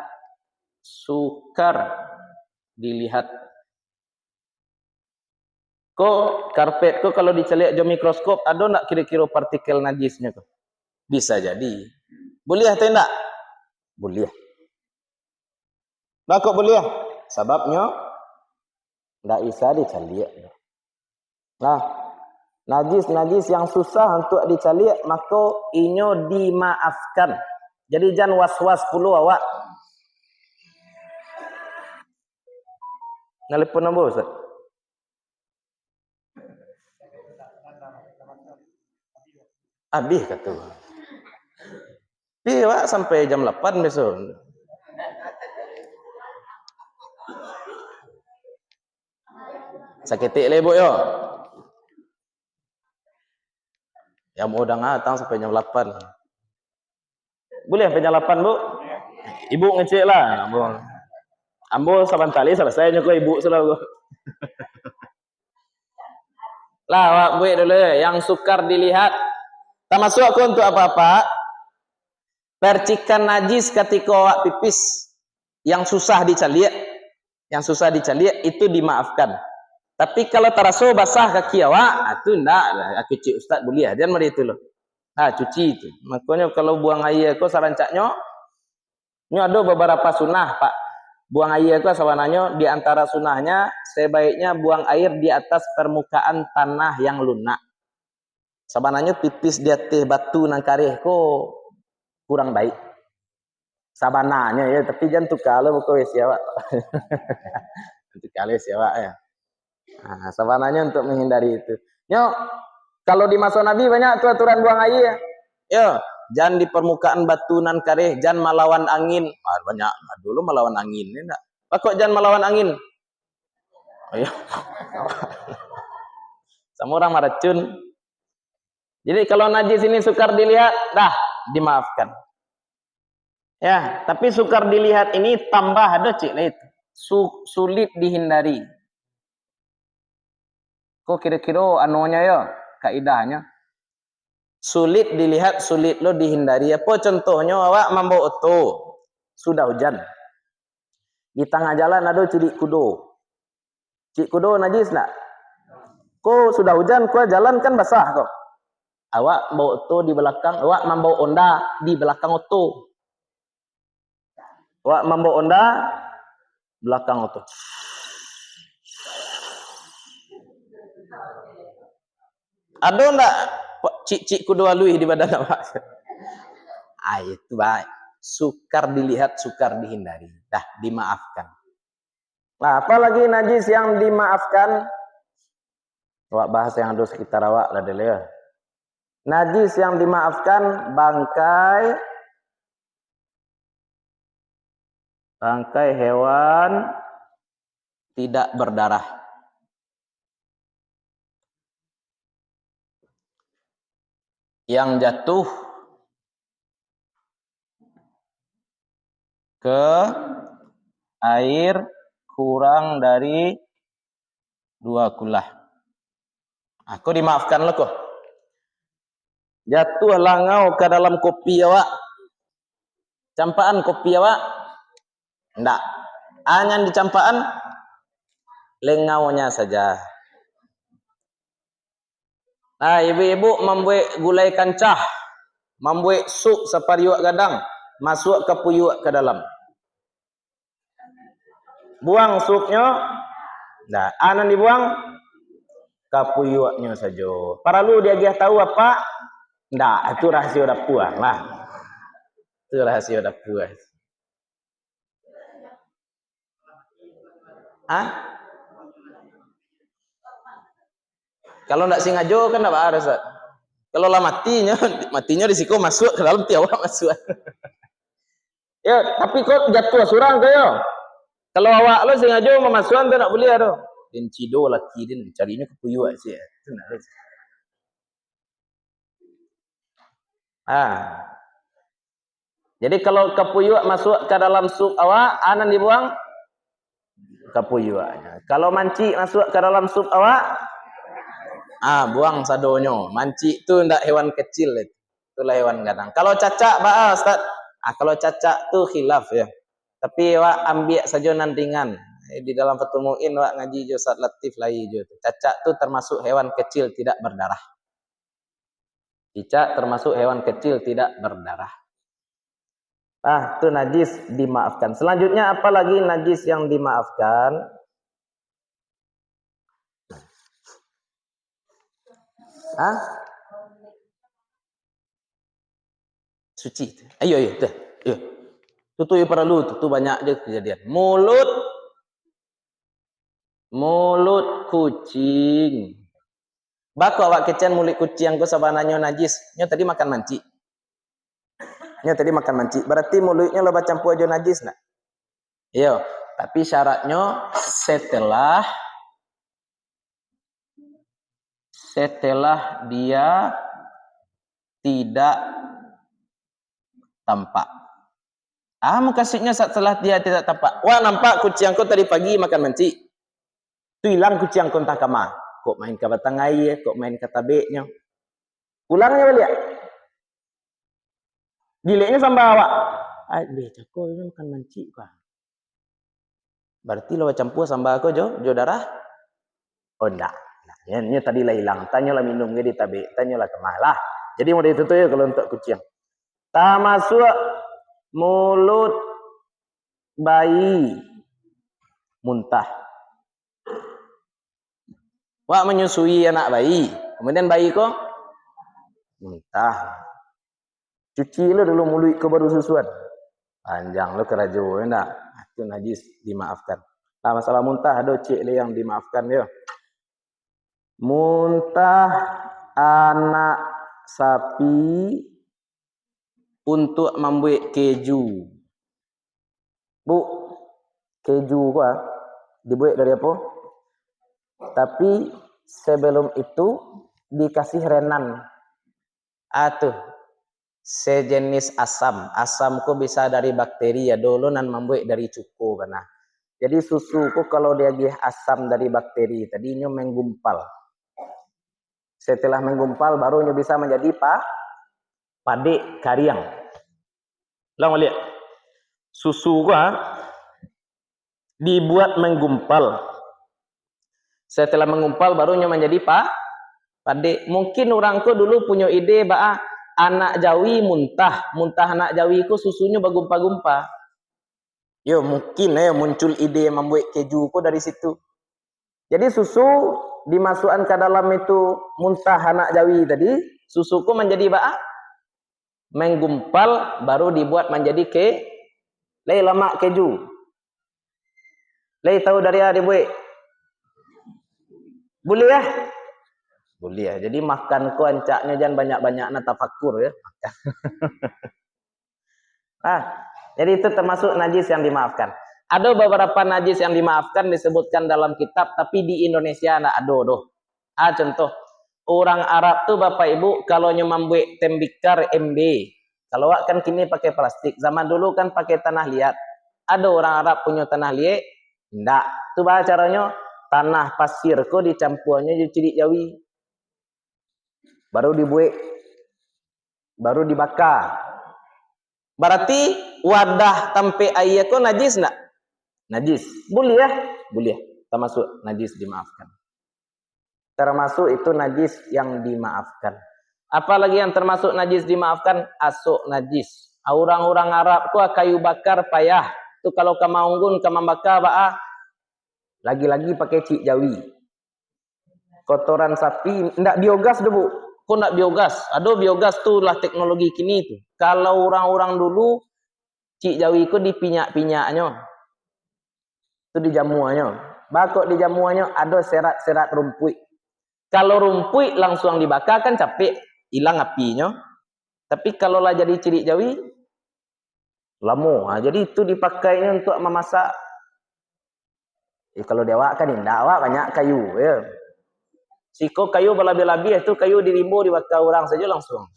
Karpet kalau diceliak jo mikroskop ada nak kira-kira partikel najisnya tuh? Bisa jadi. Boleh atau tidak? Boleh. Nah, kok boleh? Sebabnya tidak bisa diceliak. Nah, najis-najis yang susah untuk diceliak maka inyo dimaafkan. Jadi jangan was-was puluh awak. Nelpon nombor Ustaz. Habis kata. Tapi awak sampai jam 8 besok. Sakitik le bu yo. Ya mau udah ngatang sampai jam 8. Boleh sampai jam 8 bu? Ibu ngecek lah. Ambo saban tali selesai nyoko ibu selalu. Lah, wak buat dulu yang sukar dilihat. Tak masuk aku untuk apa-apa. Percikan najis ketika wak pipis yang susah dicaliak, itu dimaafkan. Tapi kalau teraso basah kaki awak, itu enggak lah. Aku cik ustaz boleh dia mari itu loh. Cuci itu. Makanya kalau buang air kau sarancaknya, ini ada beberapa sunnah pak. Buang air itu sebenarnya di antara sunnahnya sebaiknya buang air di atas permukaan tanah yang lunak. Sebenarnya pipis di atas batu nang karih ko kurang baik. Sabananya ya, tapi jangan tuh kalau kau siapa. Untuk kali siapa ya. Sabananya untuk menghindari itu. Yo, kalau di masa Nabi banyak tuh aturan buang air. Yo, jangan di permukaan batu nan karih, jangan melawan angin. Banyak dulu melawan angin, enggak. Kok jangan melawan angin? Oh, iya. Sama orang meracun. Jadi kalau najis ini sukar dilihat, dah dimaafkan. Ya, tapi sukar dilihat ini tambah ada cik lah itu. Sulit dihindari. Kok kira-kira anunya ya, kaidahnya. Sulit dilihat, sulit lo dihindari. Apa contohnya awak membawa oto, sudah hujan. Di tengah jalan ada cilik kudo. Cilik kudo najis nak? Kok sudah hujan, kok jalan kan basah kok. Awak bawa oto di belakang, awak membawa onda di belakang oto. Awak membawa onda belakang oto. Ada enggak cik-cik kudu alui di badan awak? Itu baik. Sukar dilihat, sukar dihindari. Dah dimaafkan. Nah, apalagi najis yang dimaafkan? Awak bahas yang ada sekitar awak lah dulu ya. Najis yang dimaafkan bangkai hewan tidak berdarah. Yang jatuh ke air kurang dari 2 kulah. Aku dimaafkan lah kok. Jatuh langau ke dalam kopi awak. Campaan kopi awak? Enggak. Hanya di campaan lengaunya saja. Nah, ibu-ibu membuat gulai kancah, membuat sup sapariuk gadang, masuk ke puyuk ke dalam. Buang supnya, nah, anan dibuang ke puyuknya saja. Perlu dia tahu apa? Ndak, itu rahasia dapur lah. Itu rahasia dapur. Kalau ndak sengaja kan ndak ada, Ustaz. Kalau lah matinya risiko masuk ke dalam tiawak masuk. Ya, tapi kok jatuh surang kayo. Kalau awak lo sengaja memasukkan tu nak boleh ada. Dan cido laki din carinya ke puyuk aja. Jadi kalau ke puyuk masuk ke dalam sup awak, anan dibuang ke puyuknya. Kalau manci masuk ke dalam sup awak, buang sadonyo. Manci itu ndak hewan kecil itu. Itulah hewan gadang. Kalau cacak Ustaz. Kalau cacak tu khilaf ya. Tapi wak ambil saja nantingan. Di dalam Fathul Mu'in wak ngaji jo Ustaz Latif lai jo. Cacak tu termasuk hewan kecil tidak berdarah. Cicak termasuk hewan kecil tidak berdarah. Itu najis dimaafkan. Selanjutnya apalagi najis yang dimaafkan? Suci. Ayo. Tuh perlu, tuh banyak dia kejadian. Mulut kucing. Bako awak kecian mulut kucing ko sabananya najis. Nya tadi makan manci. Berarti mulutnya lo campur aja najis nak? Iya, tapi syaratnya setelah dia tidak tampak. Kasihnya setelah dia tidak tampak. Wah, nampak kucing kau tadi pagi makan menci. Tu hilang kucing kau entah kemana. Kok main ke batang air, kok main ke tabeknya. Pulangnya balik. Dileknya sampai awak. Dia kau ini makan menci kah? Berarti lo campur sampai aku jo darah. Oh enggak. Nah, ini tadi lah hilang. Tanyalah minum dia di tabek. Tanyalah kemana. Jadi mau itu ya kalau untuk kucing. Tak masuk mulut bayi muntah. Wak menyusui anak bayi. Kemudian bayi kok muntah. Cuci lo dulu mulut ke baru susuan. Panjang lo kerajo enggak. Itu najis dimaafkan. Nah, masalah muntah ada cik le yang dimaafkan ya. Muntah anak sapi untuk membuat keju. Bu, keju gua dibuat dari apa? Tapi sebelum itu dikasih renan. Atuh, sejenis asam. Asamku bisa dari bakteri ya dulu nan membuat dari cuko karena. Jadi susuku kalau dia gih asam dari bakteri tadinya menggumpal. Setelah menggumpal barunya bisa menjadi pade kariang. Lang lihat. Susu gua dibuat menggumpal. Setelah menggumpal barunya menjadi pade. Mungkin orangku dulu punya ide bahwa anak jawi muntah anak jawi ku susunya bergumpa-gumpa. Yo mungkin muncul ide membuat keju ku dari situ. Jadi susu dimasukkan ke dalam itu muntah anak jawi tadi, susuku menjadi menggumpal baru dibuat menjadi lemak keju. Tahu dari ada dibuat? Boleh ya? Boleh ya. Jadi makan ku ancaknya jangan banyak-banyak tafakur ya. Jadi itu termasuk najis yang dimaafkan. Ada beberapa najis yang dimaafkan disebutkan dalam kitab, tapi di Indonesia tidak ada doh. Contoh, orang Arab tuh Bapak Ibu kalau membuat tembikar MB, kalau kan kini pakai plastik, zaman dulu kan pakai tanah liat. Ada orang Arab punya tanah liat, enggak. Itu bahasa caranya tanah pasir kok dicampurnya jadi cilik jawi. Baru dibuat, baru dibakar. Berarti wadah tempe air kok najis enggak? Najis. Boleh ya? Boleh. Termasuk najis dimaafkan. Termasuk itu najis yang dimaafkan. Apalagi yang termasuk najis dimaafkan? Asuk najis. Orang-orang Arab tuh kayu bakar payah. Itu kalau kamaunggun kamambakar lagi-lagi pakai cik jawi. Kotoran sapi ndak biogas dulu. Kok ndak biogas? Ada biogas tuh lah teknologi kini tuh. Kalau orang-orang dulu cik jawi ku dipinyak-pinyaknya. Itu dijamuannya. Bakok dijamuannya ada serat-serat rumput. Kalau rumput langsung dibakar kan capek, hilang apinya. Tapi kalau lah jadi cilik jawi, lama. Jadi itu dipakainya untuk memasak. Kalau dewak kan indah, awak banyak kayu. Ya. Siko kayu berlebih-lebih itu kayu dirimbo dibakar orang saja langsung.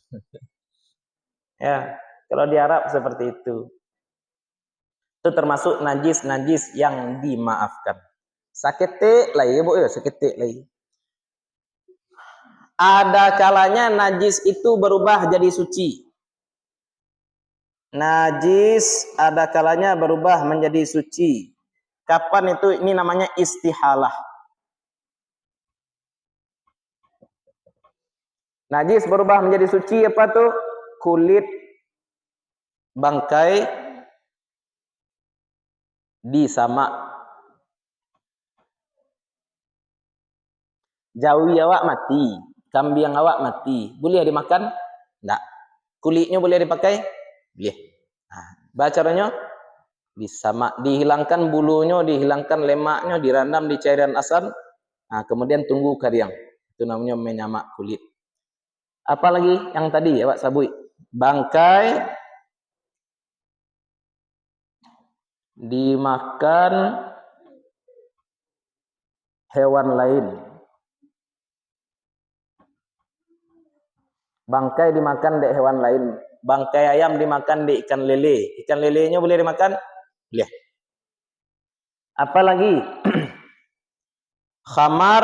Ya, kalau di Arab seperti itu. Itu termasuk najis-najis yang dimaafkan. Sakete lagi, Bu ya, sakete lagi. Ada kalanya najis itu berubah jadi suci. Najis ada kalanya berubah menjadi suci. Kapan itu? Ini namanya istihalah. Najis berubah menjadi suci apa tuh? Kulit bangkai disamak. Jawi awak mati, kambing awak mati. Boleh dimakan? Enggak. Kulitnya boleh dipakai? Boleh. Caranya disamak, dihilangkan bulunya, dihilangkan lemaknya, direndam di cairan asam. Kemudian tunggu kariang. Itu namanya menyamak kulit. Apalagi yang tadi ya Pak Sabui, bangkai dimakan hewan lain. Bangkai dimakan dek hewan lain. Bangkai ayam dimakan di ikan lele. Ikan lelenya boleh dimakan? Boleh. Apalagi? Khamar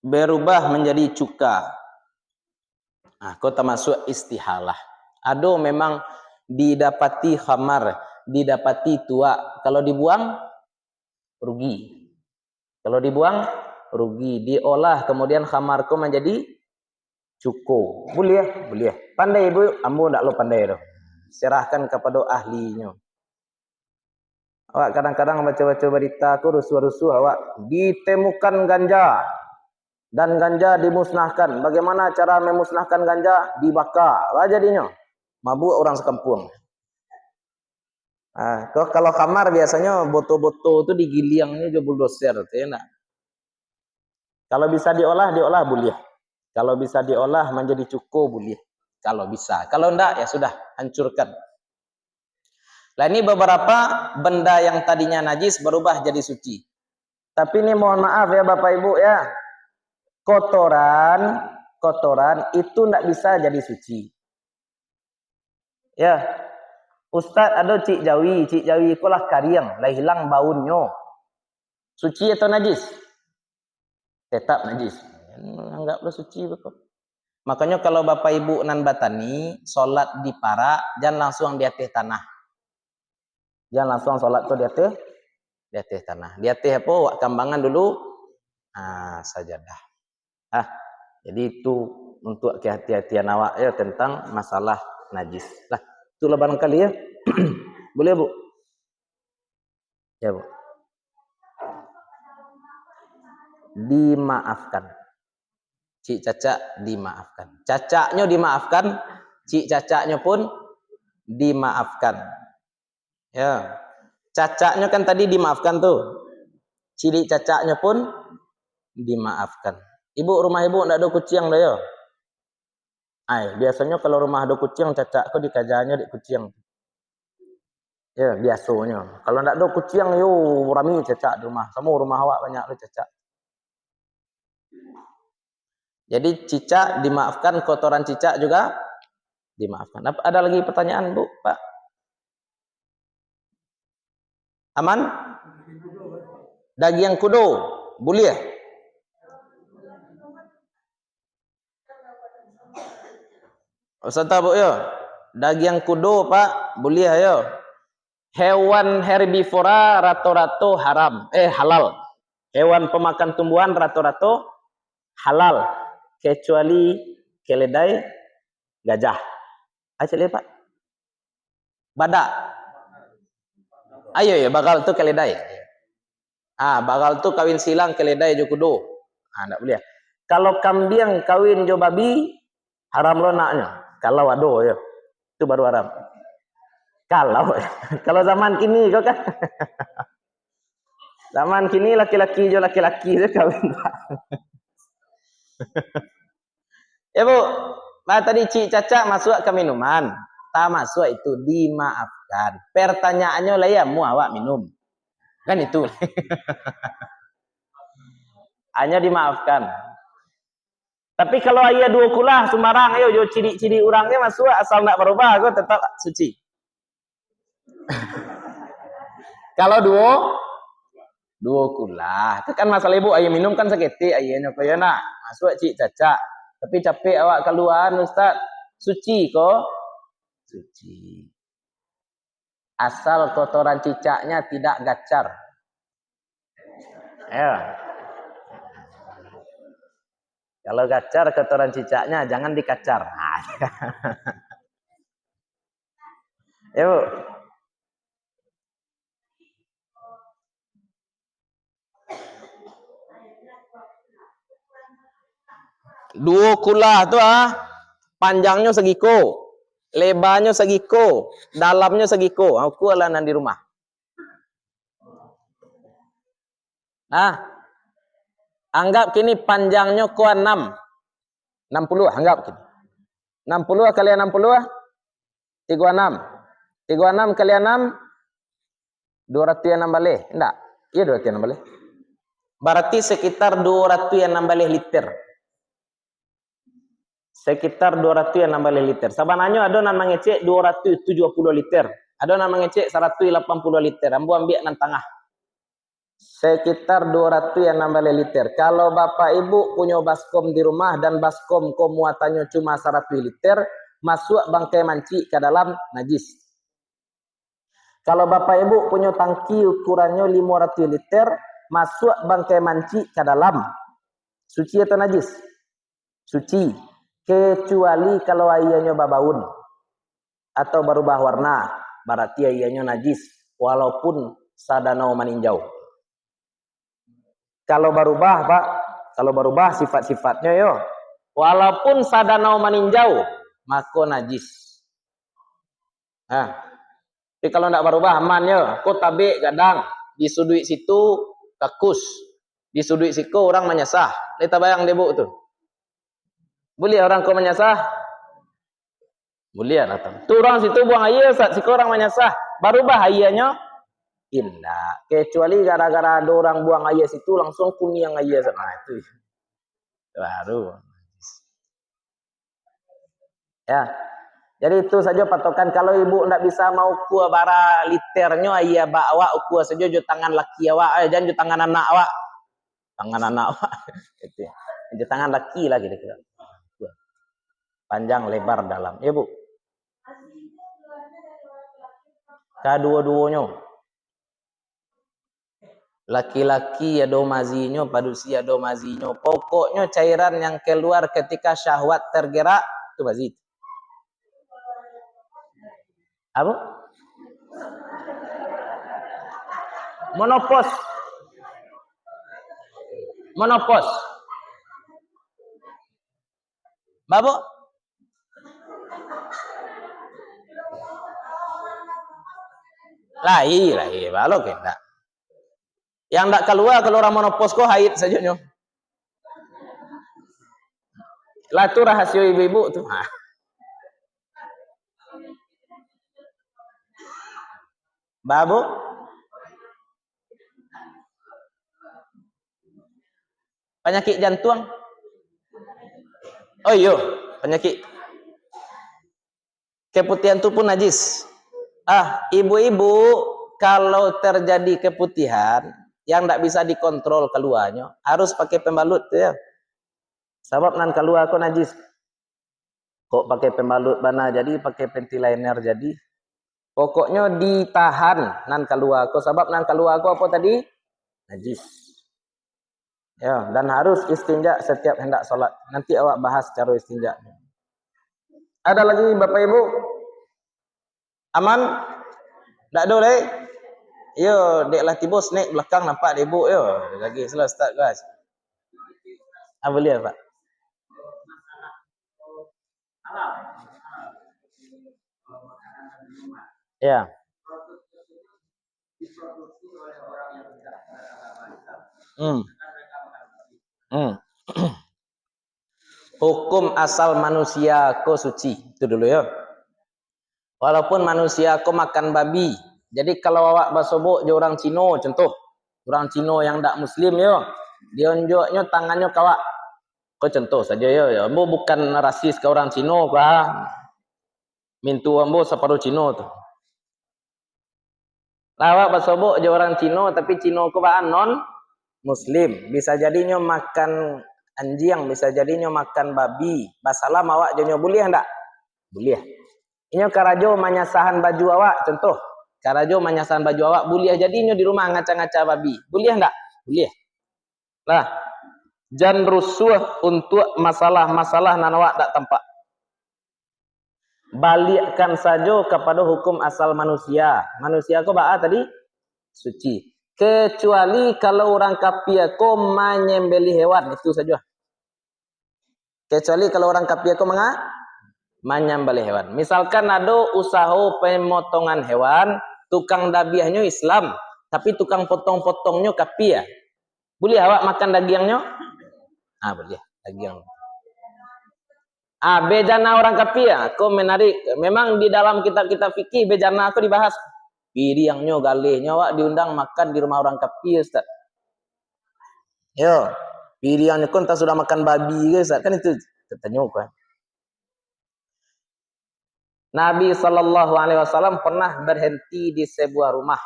berubah menjadi cuka. Nah, kau termasuk istihalah. Ado memang didapati khamar, didapati tua. Kalau dibuang, rugi. Kalau dibuang, rugi. Diolah, kemudian khamar kau menjadi cuko. Boleh? Boleh. Pandai ibu, ambo ndak lo pandai dah. Serahkan kepada ahlinya. Awak kadang-kadang baca-baca berita aku rusuh-rusuh awak. Ditemukan ganja. Dan ganja dimusnahkan. Bagaimana cara memusnahkan ganja? Dibakar. Apa jadinya? Mabuk orang sekampung. Nah, kalau kamar biasanya botol-botol itu digiliangnya je bulldozer. Enak. Kalau bisa diolah, diolah boleh. Kalau bisa diolah menjadi cuko boleh. Kalau bisa. Kalau enggak, ya sudah. Hancurkan. Nah, ini beberapa benda yang tadinya najis berubah jadi suci. Tapi ini mohon maaf ya Bapak Ibu ya. Kotoran itu tidak bisa jadi suci. Ya, Ustaz ada cik jawi ikulah kariang, lah hilang baunya. Suci atau najis? Tetap najis. Anggaplah suci betul. Makanya kalau Bapak Ibu nan batani solat di para, jangan langsung di atas tanah. Jangan langsung solat tuh di atas tanah. Di atas apa? Wak kambangan dulu. Sajadah. Jadi itu untuk kehati-hatian awak ya tentang masalah najis. Lah, itulah barangkali ya. Boleh Bu? Ya Bu. Dimaafkan. Cik Caca dimaafkan. Cacaknya dimaafkan, cik cacaknya pun dimaafkan. Ya. Cacaknya kan tadi dimaafkan tuh. Cilik cacaknya pun dimaafkan. Ibu, rumah ibu ndak ada kucing dah ya? Biasanya kalau rumah ada kucing, cacak kau dikajanya di kucing. Ya, biasanya. Kalau ndak ada kucing, yo rami cacak di rumah. Semua rumah awak banyak lu cacak. Jadi cicak dimaafkan, kotoran cicak juga dimaafkan. Ada lagi pertanyaan Bu, Pak? Aman? Daging kudo, boleh? Ustaz Bu ya. Daging kudo Pak, boleh ya. Hewan herbivora rata-rata halal. Hewan pemakan tumbuhan rata-rata halal kecuali keledai, gajah. Ayo lihat Pak. Badak. Ayo ya, bakal tu keledai. Bakal tu kawin silang keledai jo kudo. Enggak boleh. Kalau kambing kawin jo babi, haram lo naknya. Kalau ado ya. Itu baru haram. Kalau zaman kini kau kan. Zaman kini laki-laki jo laki-laki tu kawin. Ya Bu, tadi Cik Caca masuk ke minuman. Tak masuk itu dimaafkan. Pertanyaannya lah ya, mu awak minum. Kan itu. Hanya dimaafkan. Tapi kalau ayah dua kulah sembarang, ayo jo ciri-ciri orangnya masuk asal nak berubah, aku tetap suci. Kalau dua kulah, itu kan masalah ibu ayah minum kan sakit, ayahnya kau ya nak masuk Cik Caca. Tapi capek awak keluar Ustaz, suci kok, suci. Asal kotoran cicaknya tidak gacar. Ya. Kalau gacar kotoran cicaknya jangan dikacar. Ya Bu. Dua kulah tu panjangnya segiko, lebarnya segiko, dalamnya segiko. Aku alanan di rumah. Anggap kini panjangnya ku 6. 60 anggap kini. 60 kali 60 36. 36 kali 6 206 balik. Enggak. Iya 206 balik. Berarti sekitar 206 liter. sekitar 200 liter. Sabanannya ada nan mengecek 270 liter. Ada nan mengecek 180 liter. Ambo ambil nan tengah. Sekitar 200 liter. Kalau bapak ibu punya baskom di rumah dan baskom muatannya cuma 100 liter, masuk bangkai manci ke dalam najis. Kalau bapak ibu punya tangki ukurannya 500 liter, masuk bangkai manci ke dalam. Suci atau najis? Suci. Kecuali kalau airnya babaun atau berubah warna, berarti airnya najis walaupun sadanau maninjau. Kalau berubah, Pak, kalau berubah sifat-sifatnya yo, walaupun sadanau maninjau, maka najis. Nah, tapi kalau tidak berubah aman yo, kok tabik gadang di sudut situ kakus, di sudut situ orang menyasah. Kita bayang debu tu. Boleh orang kau menyasah? Boleh datang. Tu orang situ buang air, saat situ orang menyasah. Berubah airnya? Indah. Kecuali gara-gara ada orang buang air situ langsung kuning air sana itu. Baru. Ya. Jadi itu saja patokan. Kalau ibu tidak bisa mau ukur bara liternya air bawa ukur saja jo tangan laki awak, jangan jo tangan anak awak. Tangan anak awak. Itu. Jo tangan laki lah kira-kira. Panjang, lebar, dalam. Ya, Bu. Kedua-duanya. Laki-laki ada mazinya, padusi ada mazinya. Pokoknya cairan yang keluar ketika syahwat tergerak itu mazi. Apa? Monopos. Monopos. Bapak? Lahi, balok enggak. Yang enggak keluar kalau orang monopos kok haid saja nyo. Lah itu rahasia ibu-ibu tuh. Babu? Penyakit jantung? Oh iya, penyakit. Keputihan itu pun najis. Ibu-ibu kalau terjadi keputihan yang tidak bisa dikontrol keluarnya, harus pakai pembalut ya. Sebab nan keluar kok najis. Kok pakai pembalut bana jadi, pakai penti liner jadi. Pokoknya ditahan nan keluar kok, sebab nan keluar kok apa tadi? Najis. Ya, dan harus istinja setiap hendak sholat. Nanti awak bahas cara istinja. Ada lagi Bapak Ibu? Aman? Tak ada lagi? Yo, dek lah tiba snack belakang nampak ibu yo. Lagi selesai start guys. Boleh Pak? Ya. Hukum asal manusia ko suci. Itu dulu ya. Walaupun manusia ko makan babi. Jadi kalau awak basobok je orang Cina contoh. Orang Cina yang tak muslim yo. Dia unjuknya tangannya kawak. Ko contoh saja ya. Ambo bukan rasis ke orang Cina kah. Mintu ambo separuh Cina tu. Awak basobok je orang Cina tapi Cina ko baan non muslim. Bisa jadinya makan anjing, bisa jadinya makan babi. Basalam awak jadinya boleh enggak? Boleh. Ini karajo manyasahan baju awak contoh. Karajo manyasahan baju awak boleh jadinya di rumah ngaca-ngaca babi. Boleh enggak? Boleh. Lah, jangan rusuh untuk masalah-masalah nan awak tak tampak. Balikkan saja kepada hukum asal manusia. Manusia ko baa tadi? Suci. Kecuali kalau orang kafir ko menyembelih hewan, itu saja. Kecuali kalau orang kafir ko menyembelih hewan. Misalkan ada usaha pemotongan hewan, tukang dabiahnya Islam, tapi tukang potong-potongnya kafir. Boleh awak makan dagingnya? Boleh, daging. Bejana orang kafir, kau menarik. Memang di dalam kitab-kitab fikih bejana aku dibahas. Piringnya, galihnya, awak diundang makan di rumah orang kafir, Ustaz. Yo, piringnya kan tak sudah makan babi ke, Ustaz? Kan itu katanya kan. Nabi Shallallahu Alaihi Wasallam pernah berhenti di sebuah rumah.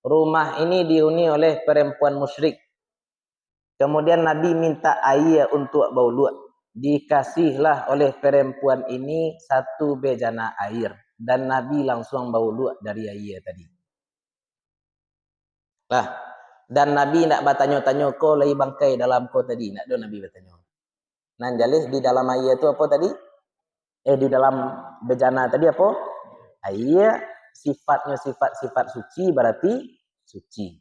Rumah ini dihuni oleh perempuan musyrik. Kemudian Nabi minta air untuk baulu. Dikasihlah oleh perempuan ini satu bejana air. Dan Nabi langsung baulu dari air tadi. Lah, dan Nabi nak bertanya-tanya kau lagi bangkai dalam kau tadi. Nak do Nabi bertanya. Nan jalih di dalam air itu apa tadi? Di dalam bejana tadi apa? Air sifatnya sifat suci berarti suci.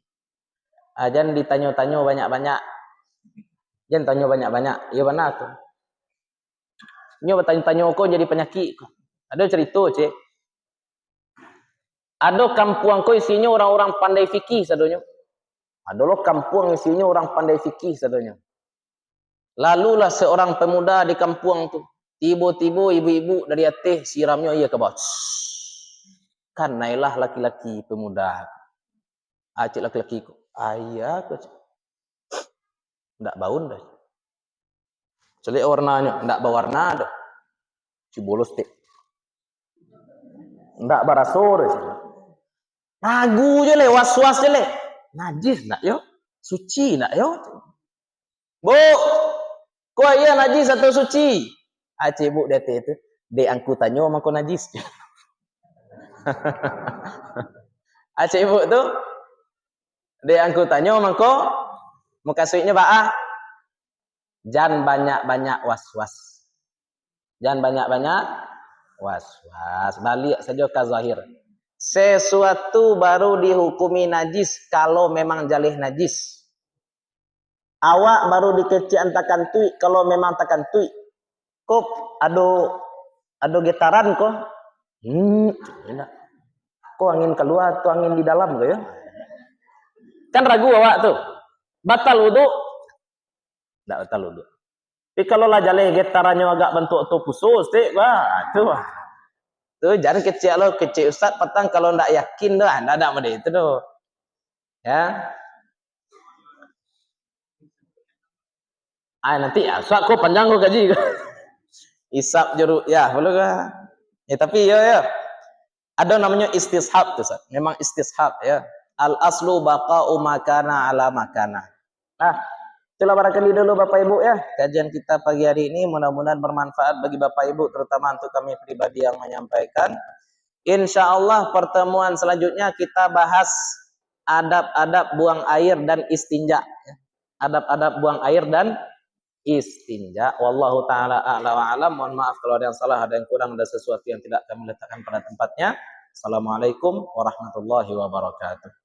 Jangan ditanya-tanya banyak-banyak. Jangan tanya banyak-banyak. Ya mana tu? Nyo bertanya-tanya kau jadi penyakit. Ada cerita, cik. Ada kampung kau isinya orang-orang pandai fikih sadonya. Ada loh kampung isinya orang pandai fikih sadonya. Lalulah seorang pemuda di kampung tu. Tiba-tiba ibu-ibu dari atas siramnya ia ke bawah. Kan nailah laki-laki pemuda. Cik laki-laki ku. Ayah ku. Ndak baun dah. Celik warnanya, ndak berwarna dah. Cibolos tik. Ndak barasor dah. Ragu je le, was-was je le. Najis nak yo? Suci nak yo? Bu, kau iya najis atau suci? Cik bu dia tu. Dek angku tanya mangko najis. Cik bu tu. Dek angku tanya mangko muka suiknya ba'ah. Jangan banyak-banyak was-was. Jangan banyak-banyak was-was. Balik saja ke zahir. Sesuatu baru dihukumi najis kalau memang jalih najis. Awak baru dikecik antakan tui kalau memang takan tui. Kok ado getaran kok? Enak. Kok angin keluar atau angin di dalam kok ya? Kan ragu awak tuh. Batal wudu? Enggak batal wudu. Tapi kalau lah jalih getarannya agak bentuk tu khusus, tuh. Tuh jangan kecil lo, kecil Ustaz petang kalau ndak yakin dah, ndak ada mede itu tuh. Ya. Nanti ya, Ustaz kok panjang kok gaji. Isap jeruk ya, boleh kah? Ya tapi ya. Ada namanya istishab tuh, Ustaz. Memang istishab ya. Al aslu baqa'u makana ala makana. Nah, itulah barangkali dulu Bapak Ibu ya. Kajian kita pagi hari ini mudah-mudahan bermanfaat bagi Bapak Ibu, terutama untuk kami pribadi yang menyampaikan. Insya Allah pertemuan selanjutnya kita bahas adab-adab buang air dan istinja. Adab-adab buang air dan istinja. Wallahu ta'ala a'la wa alam. Mohon maaf kalau ada yang salah, ada yang kurang, ada sesuatu yang tidak kami letakkan pada tempatnya. Assalamualaikum warahmatullahi wabarakatuh.